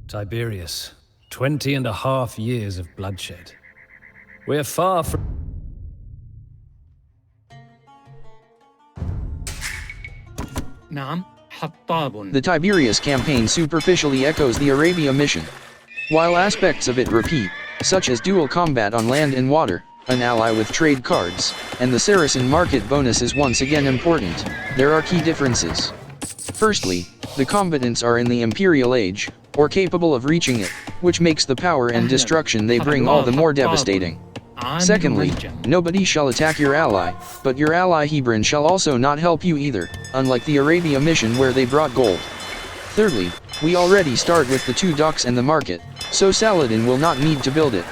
Tiberius, 20.5 years of bloodshed. We're far from... The Tiberius campaign superficially echoes the Arabia mission. While aspects of it repeat, such as dual combat on land and water, an ally with trade cards, and the Saracen market bonus is once again important, there are key differences. Firstly, the combatants are in the Imperial Age, or capable of reaching it, which makes the power and destruction they bring all the more devastating. Secondly, nobody shall attack your ally, but your ally Hebron shall also not help you either, unlike the Arabia mission where they brought gold. Thirdly, we already start with the 2 docks and the market, so Saladin will not need to build it.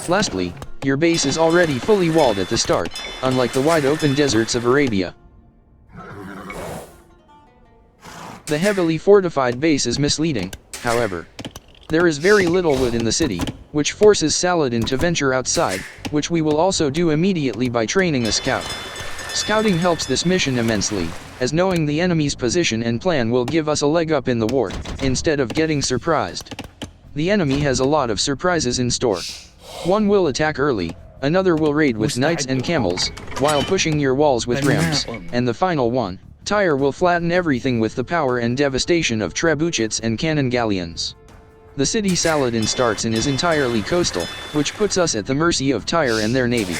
Lastly, your base is already fully walled at the start, unlike the wide open deserts of Arabia. The heavily fortified base is misleading, however. There is very little wood in the city, which forces Saladin to venture outside, which we will also do immediately by training a scout. Scouting helps this mission immensely, as knowing the enemy's position and plan will give us a leg up in the war, instead of getting surprised. The enemy has a lot of surprises in store. One will attack early, another will raid with knights and camels, while pushing your walls with rams, and the final one, Tyre, will flatten everything with the power and devastation of trebutchets and cannon galleons. The city Saladin starts in is entirely coastal, which puts us at the mercy of Tyre and their navy.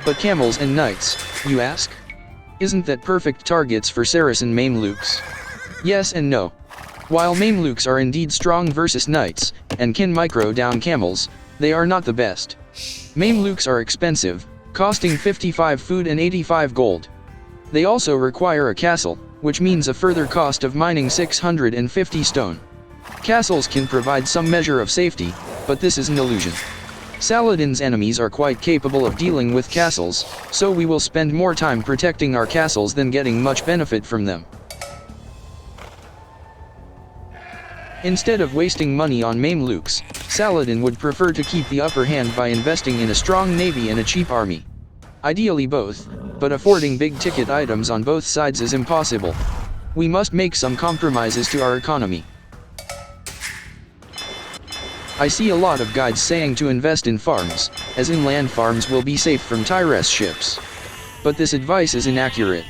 But camels and knights, you ask? Isn't that perfect targets for Saracen Mamelukes? Yes and no. While Mamelukes are indeed strong versus knights, and can micro down camels, they are not the best. Mamelukes are expensive, costing 55 food and 85 gold. They also require a castle, which means a further cost of mining 650 stone. Castles can provide some measure of safety, but this is an illusion. Saladin's enemies are quite capable of dealing with castles, so we will spend more time protecting our castles than getting much benefit from them. Instead of wasting money on Mamelukes, Saladin would prefer to keep the upper hand by investing in a strong navy and a cheap army. Ideally both, but affording big-ticket items on both sides is impossible. We must make some compromises to our economy. I see a lot of guides saying to invest in farms, as inland farms will be safe from Tyre's ships. But this advice is inaccurate.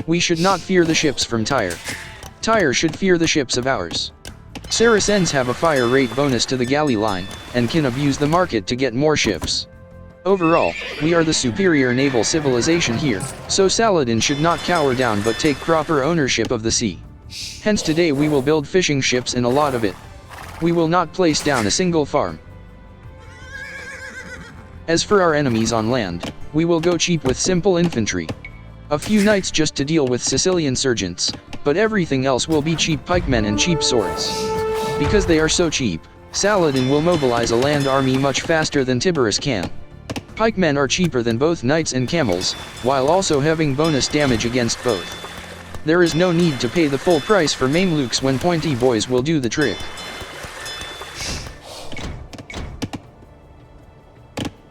We should not fear the ships from Tyre. Tyre should fear the ships of ours. Saracens have a fire rate bonus to the galley line, and can abuse the market to get more ships. Overall, we are the superior naval civilization here, so Saladin should not cower down but take proper ownership of the sea. Hence today we will build fishing ships and a lot of it. We will not place down a single farm. As for our enemies on land, we will go cheap with simple infantry. A few knights just to deal with Sicilian sergeants, but everything else will be cheap pikemen and cheap swords. Because they are so cheap, Saladin will mobilize a land army much faster than Tiberius can. Pikemen are cheaper than both knights and camels, while also having bonus damage against both. There is no need to pay the full price for Mamelukes when pointy boys will do the trick.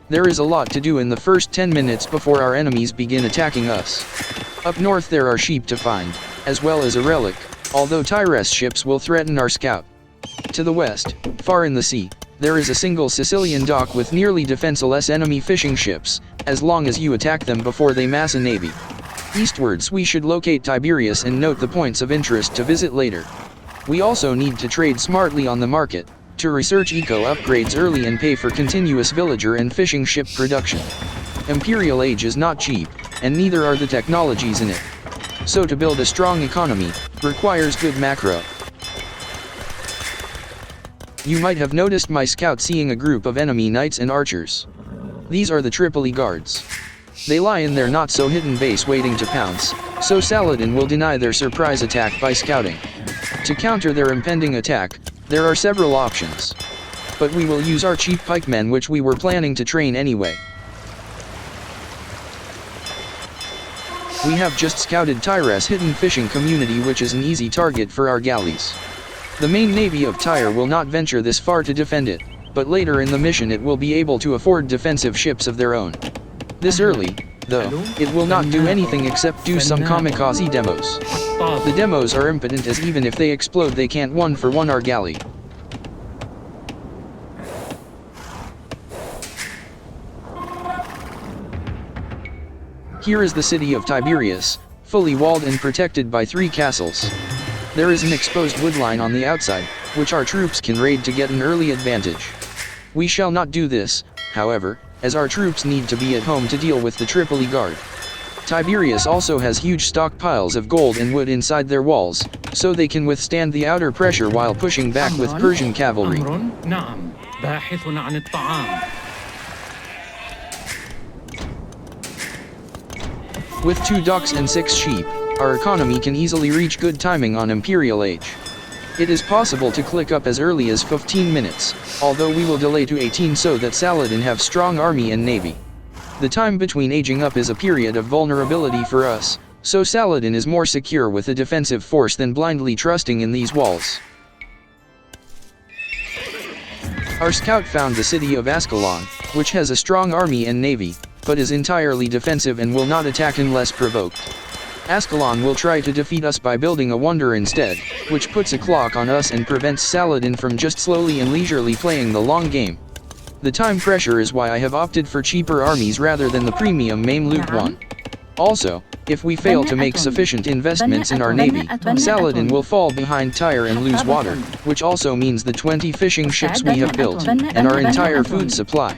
There is a lot to do in the first 10 minutes before our enemies begin attacking us. Up north there are sheep to find, as well as a relic, although Tyre's ships will threaten our scout. To the west, far in the sea, there is a single Sicilian dock with nearly defenseless enemy fishing ships, as long as you attack them before they mass a navy. Eastwards we should locate Tiberius and note the points of interest to visit later. We also need to trade smartly on the market, to research eco upgrades early and pay for continuous villager and fishing ship production. Imperial Age is not cheap, and neither are the technologies in it. So to build a strong economy, requires good macro. You might have noticed my scout seeing a group of enemy knights and archers. These are the Tripoli Guards. They lie in their not-so-hidden base waiting to pounce, so Saladin will deny their surprise attack by scouting. To counter their impending attack, there are several options. But we will use our cheap pikemen which we were planning to train anyway. We have just scouted Tyre's hidden fishing community which is an easy target for our galleys. The main navy of Tyre will not venture this far to defend it, but later in the mission it will be able to afford defensive ships of their own. This early, though, it will not do anything except do some kamikaze demos. The demos are impotent, as even if they explode they can't one for one our galley. Here is the city of Tiberius, fully walled and protected by 3 castles. There is an exposed woodline on the outside, which our troops can raid to get an early advantage. We shall not do this, however, as our troops need to be at home to deal with the Tripoli Guard. Tiberius also has huge stockpiles of gold and wood inside their walls, so they can withstand the outer pressure while pushing back with Persian cavalry. With 2 ducks and 6 sheep, our economy can easily reach good timing on Imperial Age. It is possible to click up as early as 15 minutes, although we will delay to 18 so that Saladin have strong army and navy. The time between aging up is a period of vulnerability for us, so Saladin is more secure with a defensive force than blindly trusting in these walls. Our scout found the city of Ascalon, which has a strong army and navy, but is entirely defensive and will not attack unless provoked. Ascalon will try to defeat us by building a wonder instead, which puts a clock on us and prevents Saladin from just slowly and leisurely playing the long game. The time pressure is why I have opted for cheaper armies rather than the premium Mamluk one. Also, if we fail to make sufficient investments in our navy, Saladin will fall behind Tyre and lose water, which also means the 20 fishing ships we have built, and our entire food supply.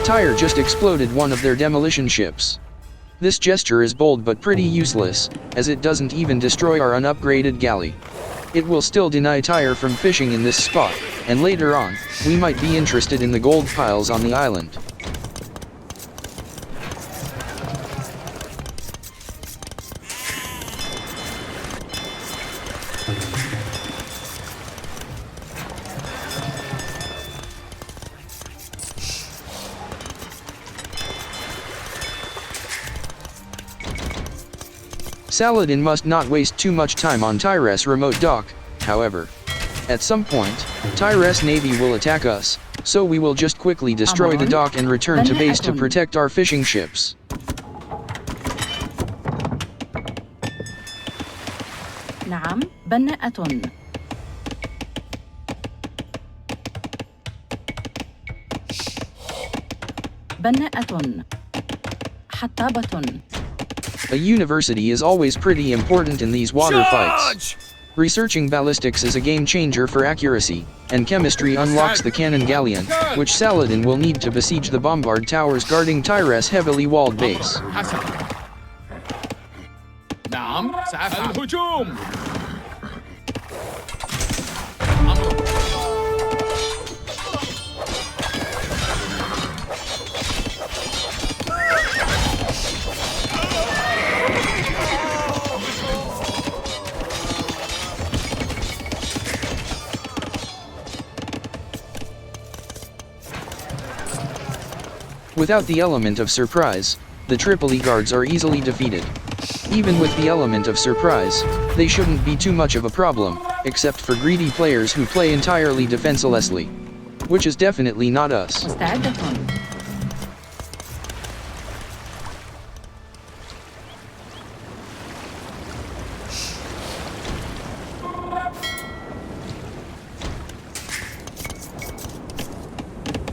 Tyre just exploded one of their demolition ships. This gesture is bold but pretty useless, as it doesn't even destroy our unupgraded galley. It will still deny Tyre from fishing in this spot, and later on, we might be interested in the gold piles on the island. Saladin must not waste too much time on Tyre's remote dock, however. At some point, Tyre's navy will attack us, so we will just quickly destroy the dock and return to base to protect our fishing ships. نعم، بناءة. بناءة. حطابة. A university is always pretty important in these water fights. Researching ballistics is a game changer for accuracy, and chemistry unlocks the cannon Galleon, which Saladin will need to besiege the bombard towers guarding Tyre's heavily walled base. Without the element of surprise, the Tripoli Guards are easily defeated. Even with the element of surprise, they shouldn't be too much of a problem, except for greedy players who play entirely defenselessly. Which is definitely not us.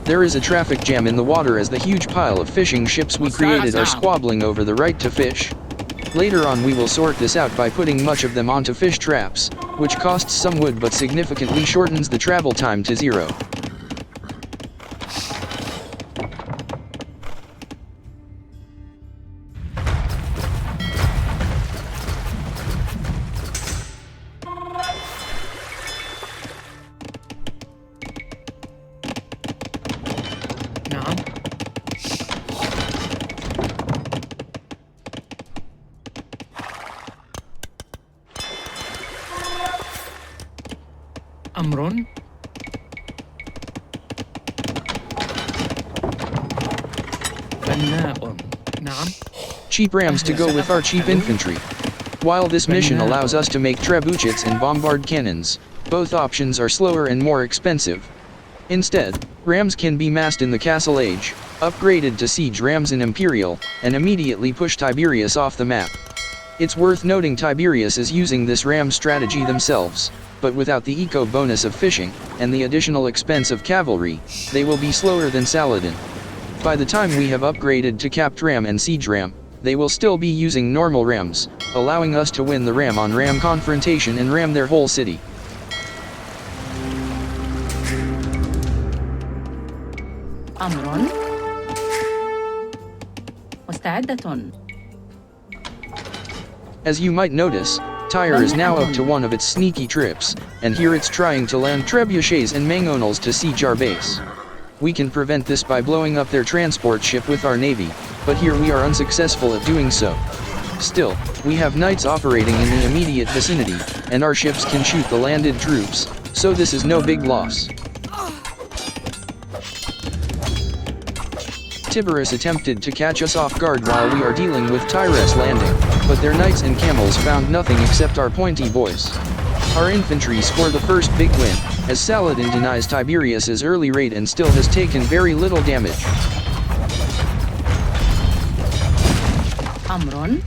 There is a traffic jam in the water as the huge pile of fishing ships we created are squabbling over the right to fish. Later on we will sort this out by putting much of them onto fish traps, which costs some wood but significantly shortens the travel time to 0. أمر بناء. نعم. Cheap rams to go with our cheap infantry. While this mission allows us to make trebuchets and bombard cannons, both options are slower and more expensive. Instead, Rams can be massed in the Castle Age, upgraded to siege rams in Imperial, and immediately push Tiberius off the map. It's worth noting Tiberius is using this ram strategy themselves, but without the eco bonus of fishing, and the additional expense of cavalry, they will be slower than Saladin. By the time we have upgraded to capped ram and siege ram, they will still be using normal rams, allowing us to win the ram-on-ram confrontation and ram their whole city. أمر مستعدة. As you might notice, Tyre is now up to one of its sneaky trips, and here it's trying to land trebutchets and mangonels to siege our base. We can prevent this by blowing up their transport ship with our navy, but here we are unsuccessful at doing so. Still, we have knights operating in the immediate vicinity, and our ships can shoot the landed troops, so this is no big loss. Tiberius attempted to catch us off guard while we are dealing with Tyre's landing, but their knights and camels found nothing except our pointy bois. Our infantry score the first big win, as Saladin denies Tiberius's early raid and still has taken very little damage. أمر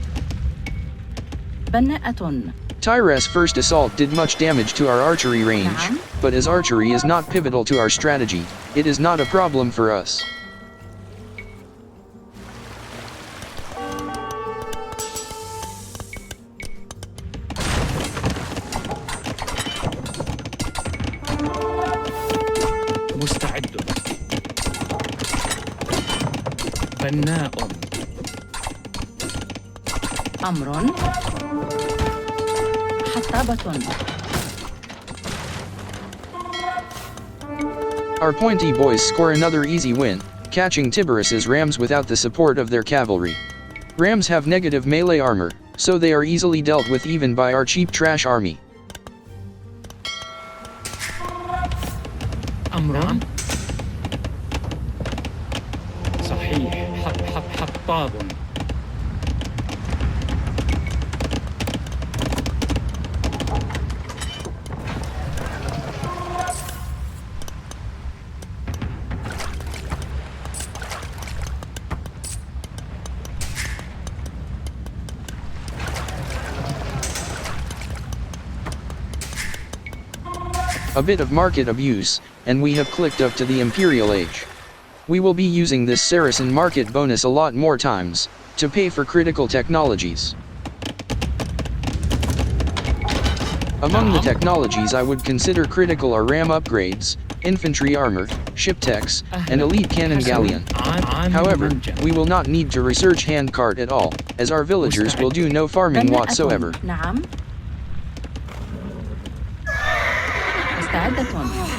بناءة. Tyre's first assault did much damage to our archery range, but as archery is not pivotal to our strategy, it is not a problem for us. مستعد. بناء. أمر حطابة. Our pointy boys score another easy win, catching Tiberius's rams without the support of their cavalry. Rams have negative melee armor, so they are easily dealt with even by our cheap trash army. أمر صحيح. حطاب. A bit of market abuse, and we have clicked up to the Imperial Age. We will be using this Saracen market bonus a lot more times, to pay for critical technologies. Among the technologies I would consider critical are ram upgrades, infantry armor, ship techs, and elite cannon galleon. However, we will not need to research handcart at all, as our villagers will do no farming whatsoever.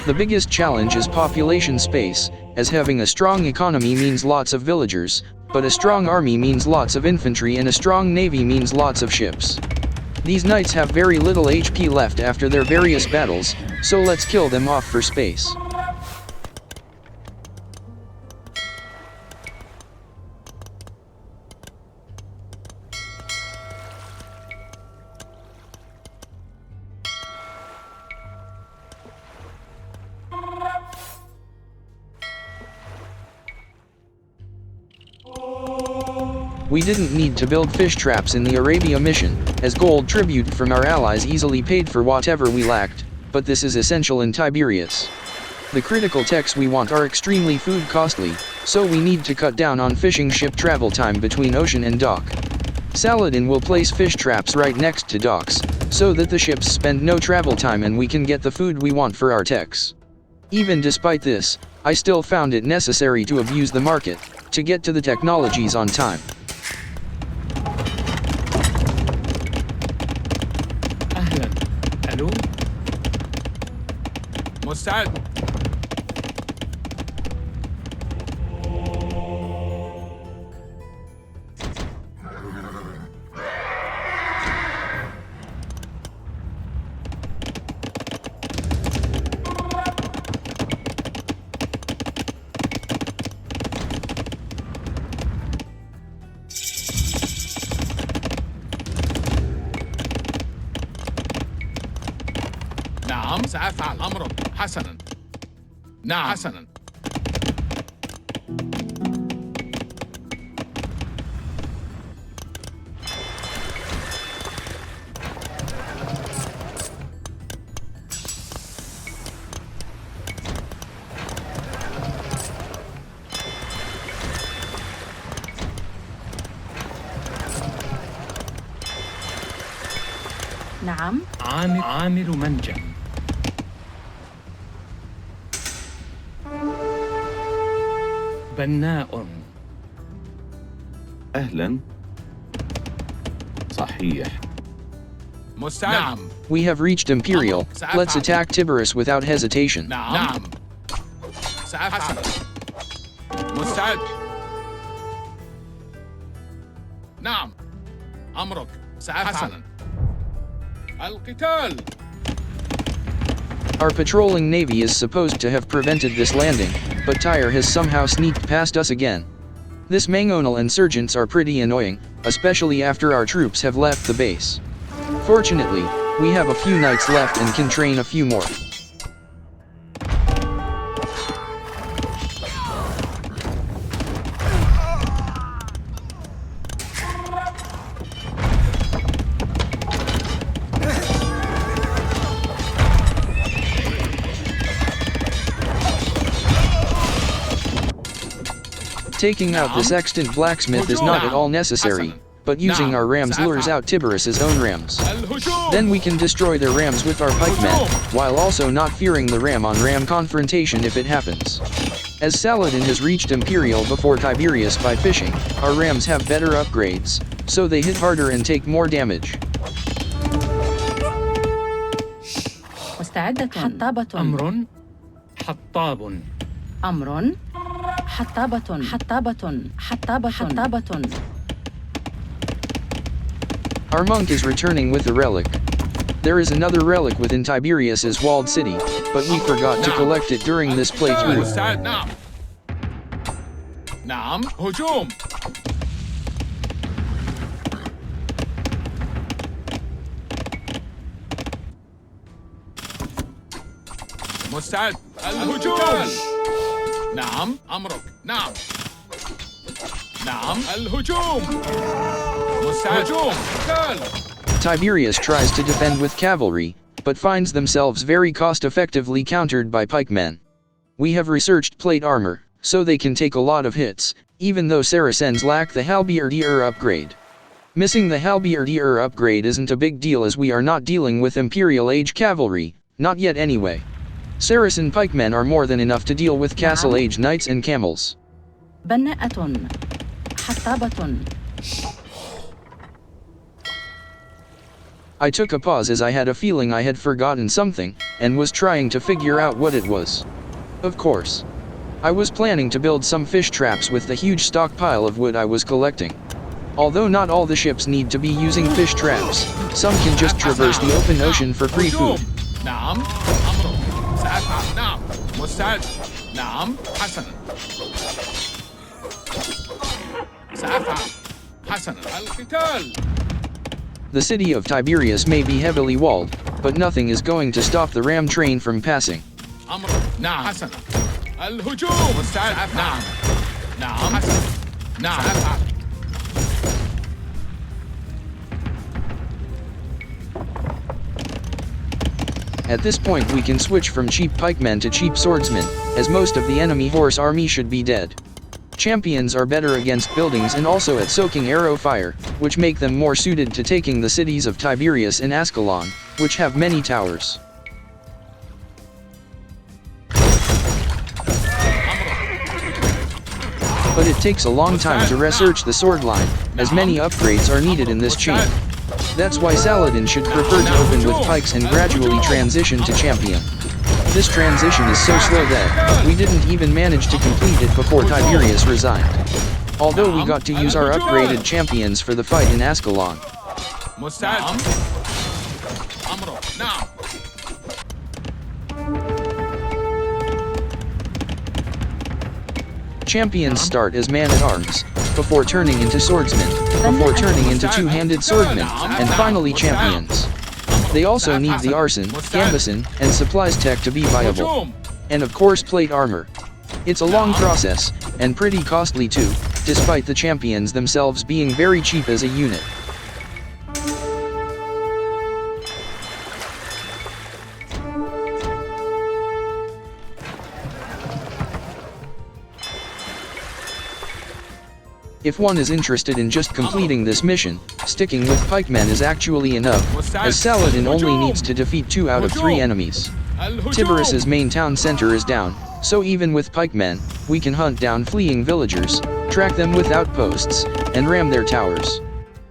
The biggest challenge is population space, as having a strong economy means lots of villagers, but a strong army means lots of infantry and a strong navy means lots of ships. These knights have very little HP left after their various battles, so let's kill them off for space. We didn't need to build fish traps in the Arabia mission, as gold tribute from our allies easily paid for whatever we lacked, but this is essential in Tiberius. The critical techs we want are extremely food costly, so we need to cut down on fishing ship travel time between ocean and dock. Saladin will place fish traps right next to docks, so that the ships spend no travel time and we can get the food we want for our techs. Even despite this, I still found it necessary to abuse the market, to get to the technologies on time. ألو مستعد. نعم سأفعل أمرا حسنا. نعم حسنا. نعم. عامل منجم. بناء. أهلا. صحيح. مستعد. نعم. We have reached Imperial. Let's attack Tiberius without hesitation. نعم. سأفعل. مستعد. نعم. أمرك. سأفعل. القتال. Our patrolling navy is supposed to have prevented this landing, but Tyre has somehow sneaked past us again. This mangonel insurgents are pretty annoying, especially after our troops have left the base. Fortunately, we have a few knights left and can train a few more. Taking out this extant blacksmith is not at all necessary, but using our rams lures out Tiberius's own rams. Then we can destroy their rams with our pikemen, while also not fearing the ram-on-ram confrontation if it happens. As Saladin has reached Imperial before Tiberius by fishing, our rams have better upgrades, so they hit harder and take more damage. مستعدة. حطابة. أمر. حطاب. أمر. حطابة. حطابة. Our monk is returning with a relic. There is another relic within Tiberius's walled city, but we forgot to collect it during this playthrough. مستعد. نعم. نعم. هجوم. مستعد. الهجوم. نعم. أمرك. نعم. نعم. الهجوم. مستعد. هجوم. Tiberius tries to defend with cavalry, but finds themselves very cost-effectively countered by pikemen. We have researched plate armor, so they can take a lot of hits, even though Saracens lack the halberdier upgrade. Missing the halberdier upgrade isn't a big deal as we are not dealing with Imperial Age cavalry, not yet anyway. Saracen pikemen are more than enough to deal with Castle Age knights and camels. بناءة. حطابة. I took a pause as I had a feeling I had forgotten something, and was trying to figure out what it was. Of course. I was planning to build some fish traps with the huge stockpile of wood I was collecting. Although not all the ships need to be using fish traps, some can just traverse the open ocean for free food. نعم. أمرك. سأفعل. نعم. مستعد. نعم. حسنا. سأفعل. حسنا. القتال. The city of Tiberius may be heavily walled, but nothing is going to stop the ram train from passing. أمرك. نعم. حسنا. الهجوم. مستعد. نعم. نعم. حسنا. نعم. سأفعل. At this point we can switch from cheap pikemen to cheap swordsmen, as most of the enemy horse army should be dead. Champions are better against buildings and also at soaking arrow fire, which make them more suited to taking the cities of Tiberius and Ascalon, which have many towers. But it takes a long time to research the sword line, as many upgrades are needed in this chain. That's why Saladin should prefer to open with pikes and gradually transition to champion. This transition is so slow that we didn't even manage to complete it before Tiberius resigned. Although we got to use our upgraded champions for the fight in Ascalon. مستعد. أمرك. نعم. Champions start as man-at-arms, before turning into swordsmen, before turning into two-handed swordmen, and finally champions. They also need the arson, gambeson, and supplies tech to be viable. And of course plate armor. It's a long process, and pretty costly too, despite the champions themselves being very cheap as a unit. If one is interested in just completing this mission, sticking with pikemen is actually enough, as Saladin only needs to defeat 2 out of 3 enemies. Tiberius's main town center is down, so even with pikemen, we can hunt down fleeing villagers, track them with outposts, and ram their towers.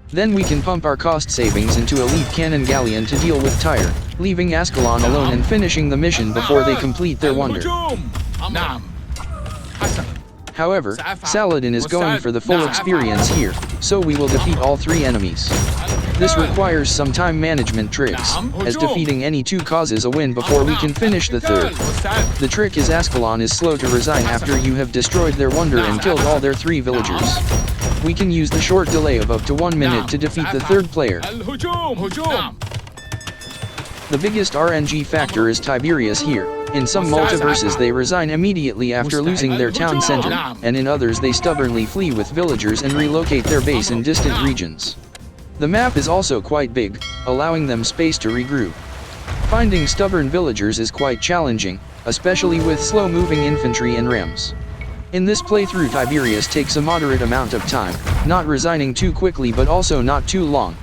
Then we can pump our cost savings into elite cannon Galleon to deal with Tyre, leaving Ascalon alone and finishing the mission before they complete their wonder. However, Saladin is going for the full experience here, so we will defeat all 3 enemies. This requires some time management tricks, as defeating any 2 causes a win before we can finish the 3rd. The trick is Ascalon is slow to resign after you have destroyed their wonder and killed all their 3 villagers. We can use the short delay of up to 1 minute to defeat the 3rd player. The biggest RNG factor is Tiberius here. In some multiverses they resign immediately after losing their town center, and in others they stubbornly flee with villagers and relocate their base in distant regions. The map is also quite big, allowing them space to regroup. Finding stubborn villagers is quite challenging, especially with slow-moving infantry and rams. In this playthrough Tiberius takes a moderate amount of time, not resigning too quickly but also not too long.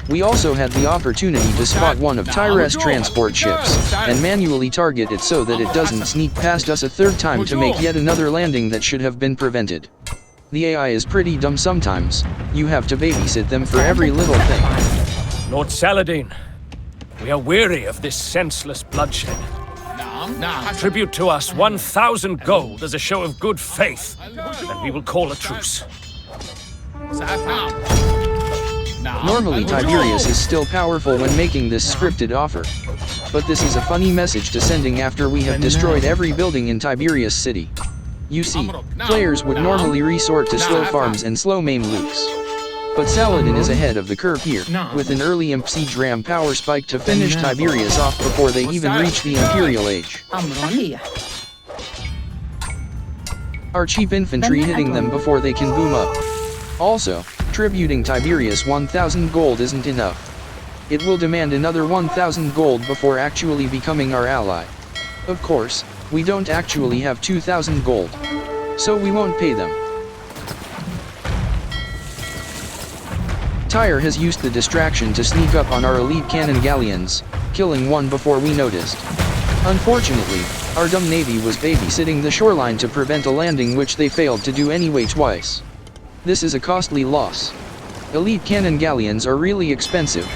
We also had the opportunity to spot one of Tyre's transport ships, and manually target it so that it doesn't sneak past us a 3rd time to make yet another landing that should have been prevented. The AI is pretty dumb sometimes, you have to babysit them for every little thing. Lord Saladin, we are weary of this senseless bloodshed. Tribute to us 1,000 gold as a show of good faith, and we will call a truce. Normally Tiberius is still powerful when making this scripted offer. But this is a funny message to sending after we have destroyed every building in Tiberius City. You see, players would normally resort to slow farms and slow maim loops. But Saladin is ahead of the curve here, with an early imp siege ram power spike to finish Tiberius off before they even reach the Imperial Age. Our cheap infantry hitting them before they can boom up. Also, tributing Tiberius 1,000 gold isn't enough. It will demand another 1,000 gold before actually becoming our ally. Of course, we don't actually have 2,000 gold, so we won't pay them. Tyre has used the distraction to sneak up on our elite cannon Galleons, killing one before we noticed. Unfortunately, our dumb navy was babysitting the shoreline to prevent a landing which they failed to do anyway twice. This is a costly loss. Elite cannon Galleons are really expensive.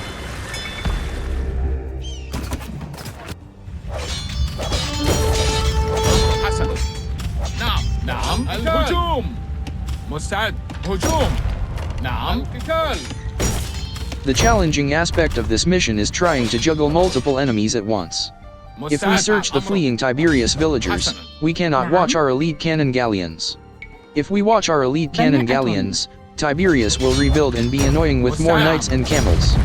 The challenging aspect of this mission is trying to juggle multiple enemies at once. If we search the fleeing Tiberius villagers, we cannot watch our elite cannon Galleons. If we watch our elite cannon Galleons, Tiberius will rebuild and be annoying with more knights and camels.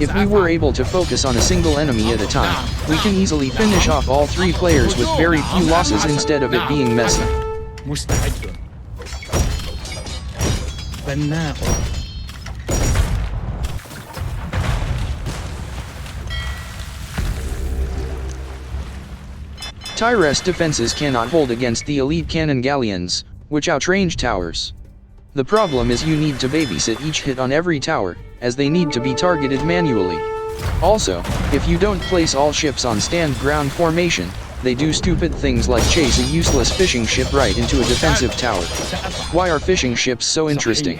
If we were able to focus on a single enemy at a time, we can easily finish off all 3 players with very few losses instead of it being messy. Tyre's defenses cannot hold against the elite cannon Galleons, which outrange towers. The problem is you need to babysit each hit on every tower, as they need to be targeted manually. Also, if you don't place all ships on stand ground formation, they do stupid things like chase a useless fishing ship right into a defensive tower. Why are fishing ships so interesting?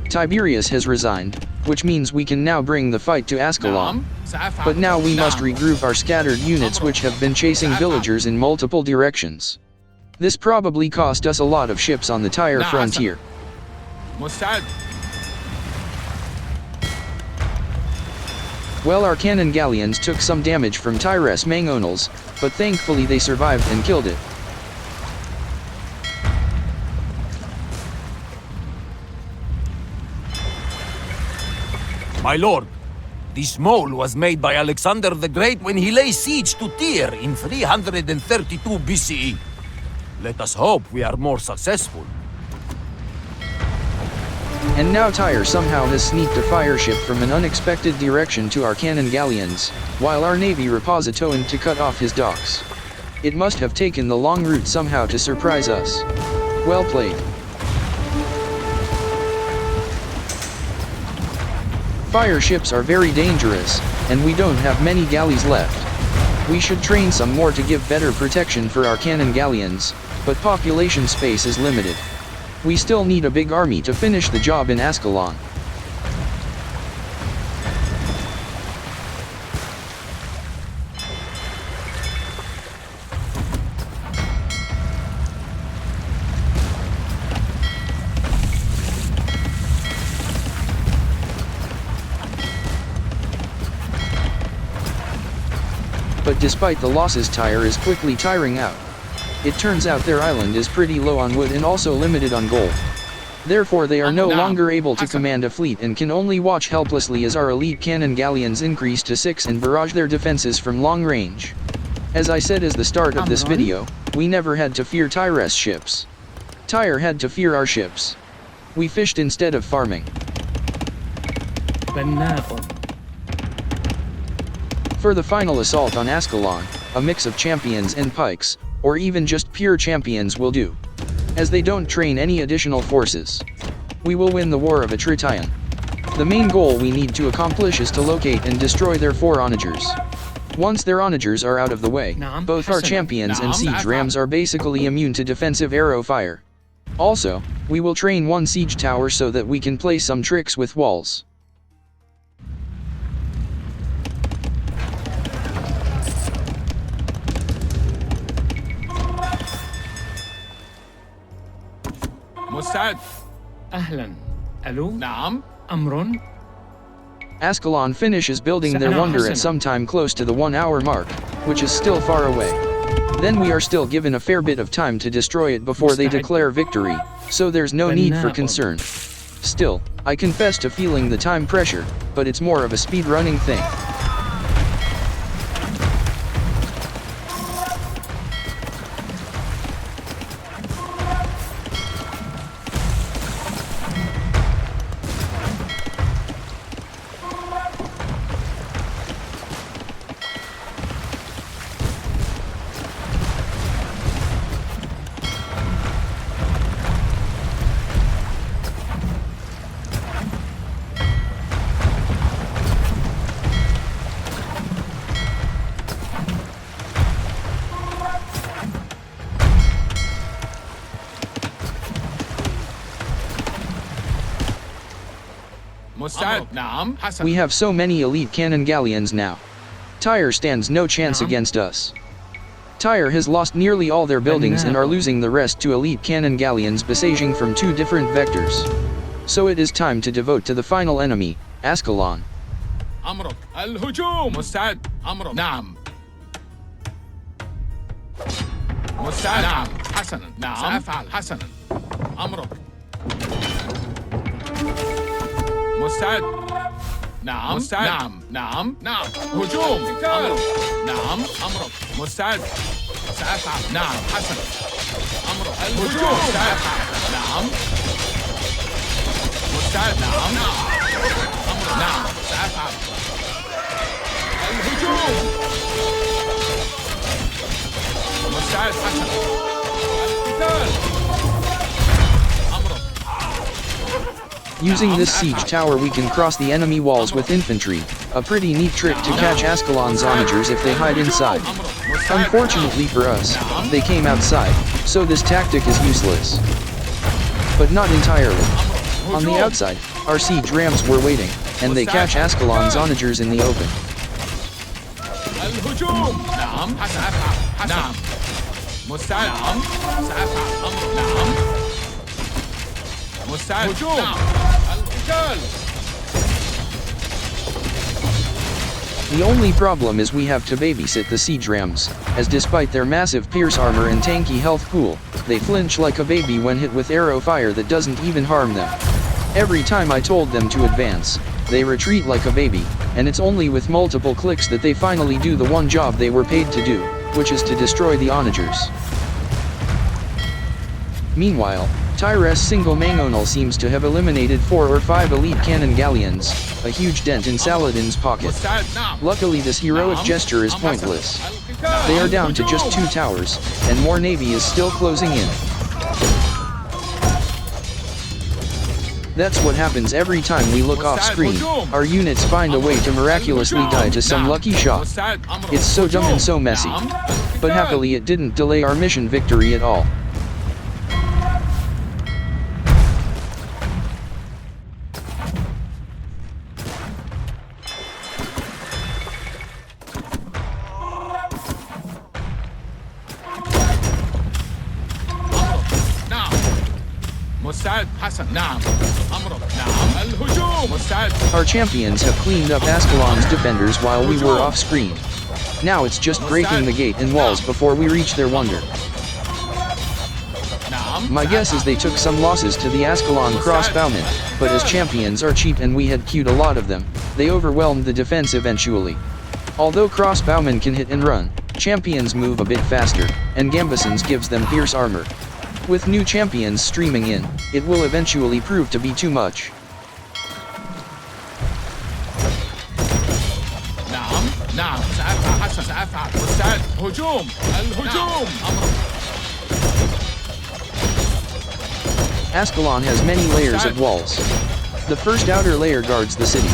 Tiberius has resigned, which means we can now bring the fight to Ascalon. But now we must regroup our scattered units which have been chasing villagers in multiple directions. This probably cost us a lot of ships on the Tyre frontier. Well, our cannon Galleons took some damage from Tyre's mangonels, but thankfully they survived and killed it. My lord, this mole was made by Alexander the Great when he lay siege to Tyre in 332 BCE. Let us hope we are more successful. And now Tyre somehow has sneaked a fireship from an unexpected direction to our cannon galleons, while our navy repositoed to cut off his docks. It must have taken the long route somehow to surprise us. Well played. Fireships are very dangerous, and we don't have many galleys left. We should train some more to give better protection for our cannon galleons, but population space is limited. We still need a big army to finish the job in Ascalon. But despite the losses, Tyre is quickly tiring out. It turns out their island is pretty low on wood and also limited on gold. Therefore they are no longer able to command a fleet and can only watch helplessly as our elite cannon galleons increase to 6 and barrage their defenses from long range. As I said at the start of this video, we never had to fear Tyre's ships. Tyre had to fear our ships. We fished instead of farming. For the final assault on Ascalon, a mix of champions and pikes, or even just pure champions will do, as they don't train any additional forces. We will win the war of Attrition. The main goal we need to accomplish is to locate and destroy their 4 onagers. Once their onagers are out of the way, both our champions and siege rams are basically immune to defensive arrow fire. Also, we will train 1 siege tower so that we can play some tricks with walls. مستعد. أهلا. ألو. نعم. أمر. Ascalon finishes building their wonder at some time close to the 1-hour mark, which is still far away. Then we are still given a fair bit of time to destroy it before they declare victory, so there's no need for concern. Still, I confess to feeling the time pressure, but it's more of a speed-running thing. We have so many elite cannon galleons now. Tyre stands no chance against us. Tyre has lost nearly all their buildings and are losing the rest to elite cannon galleons besieging from 2 different vectors. So it is time to devote to the final enemy, Ascalon. أمرك الهجوم. مستعد. أمرك. نعم. مستعد. نعم. حسنا. نعم. سأفعل. حسنا. أمرك. مستعد. نعم. مستعد. نعم. نعم. نعم. هجوم. أمرك. نعم. أمرك. مستعد. سأفعل. نعم. حسنا. أمرك. الهجوم. سأفعل. نعم. مستعد. نعم. أمرك. نعم. سأفعل. الهجوم. مستعد. حسنا. القتال. Using this siege tower we can cross the enemy walls with infantry, a pretty neat trick to catch Ascalon's onagers if they hide inside. Unfortunately for us, they came outside, so this tactic is useless. But not entirely. On the outside, our siege rams were waiting, and they catch Ascalon's onagers in the open. The only problem is we have to babysit the siege rams, as despite their massive pierce armor and tanky health pool, they flinch like a baby when hit with arrow fire that doesn't even harm them. Every time I told them to advance, they retreat like a baby, and it's only with multiple clicks that they finally do the one job they were paid to do, which is to destroy the onagers. Meanwhile, Tyre's single mangonel seems to have eliminated 4 or 5 elite cannon galleons, a huge dent in Saladin's pocket. مستعد. نعم. Luckily this heroic نعم. gesture is نعم pointless. حسنا. They are down to just الهجوم. 2 towers, and more navy is still closing in. That's what happens every time we look off screen. Our units find a way to miraculously die to some lucky shot. مستعد. أمرك. It's so dumb and so messy. نعم. But happily it didn't delay our mission victory at all. نعم. مستعد. حسن. نعم. أمرك. نعم. الهجوم. مستعد. Our champions have cleaned up Ascalon's defenders while we were off screen. Now it's just breaking the gate and walls before we reach their wonder. نعم. My guess is they took some losses to the Ascalon crossbowmen, but as champions are cheap and we had queued a lot of them, they overwhelmed the defense eventually. Although crossbowmen can hit and run, champions move a bit faster, and gambesons gives them fierce armor. With new champions streaming in, it will eventually prove to be too much. نعم. نعم. سأفعل. حسن. سأفعل. مستعد. هجوم. الهجوم. أمرك. Ascalon has many layers of walls. The first outer layer guards the city.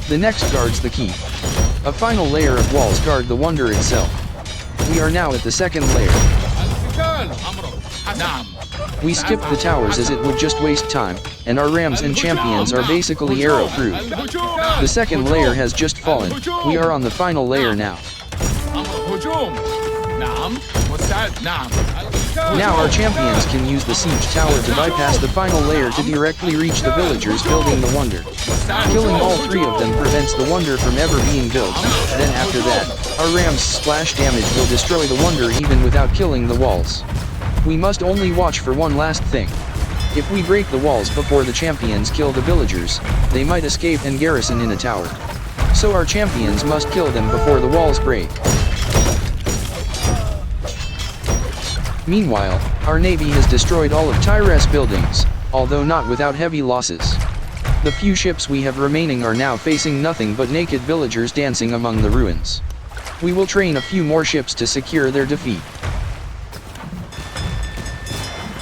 The next guards the keep. A final layer of walls guard the wonder itself. We are now at the second layer. القتال. أمرك. نعم. We skipped the towers as it would just waste time, and our rams and champions are basically arrow-proof. The second layer has just fallen. We are on the final layer now. هجوم. نعم. مستعد. نعم. Now our champions can use the siege tower to bypass the final layer to directly reach the villagers building the wonder. Killing all 3 of them prevents the wonder from ever being built. Then after that, our rams' splash damage will destroy the wonder even without killing the walls. We must only watch for one last thing. If we break the walls before the champions kill the villagers, they might escape and garrison in a tower. So our champions must kill them before the walls break. Meanwhile, our navy has destroyed all of Tyre's buildings, although not without heavy losses. The few ships we have remaining are now facing nothing but naked villagers dancing among the ruins. We will train a few more ships to secure their defeat.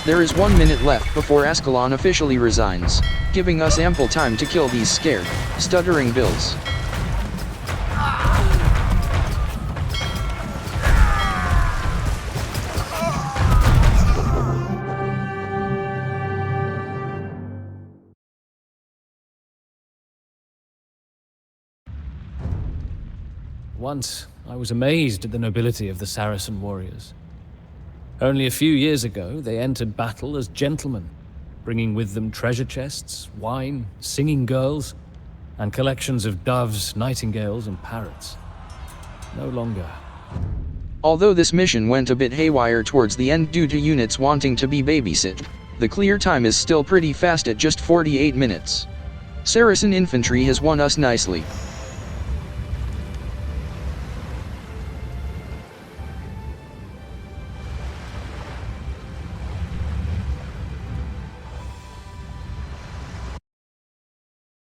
There is 1 minute left before Ascalon officially resigns, giving us ample time to kill these scared, stuttering bills. Once, I was amazed at the nobility of the Saracen warriors. Only a few years ago, they entered battle as gentlemen, bringing with them treasure chests, wine, singing girls, and collections of doves, nightingales, and parrots. No longer. Although this mission went a bit haywire towards the end due to units wanting to be babysit, the clear time is still pretty fast at just 48 minutes. Saracen infantry has won us nicely.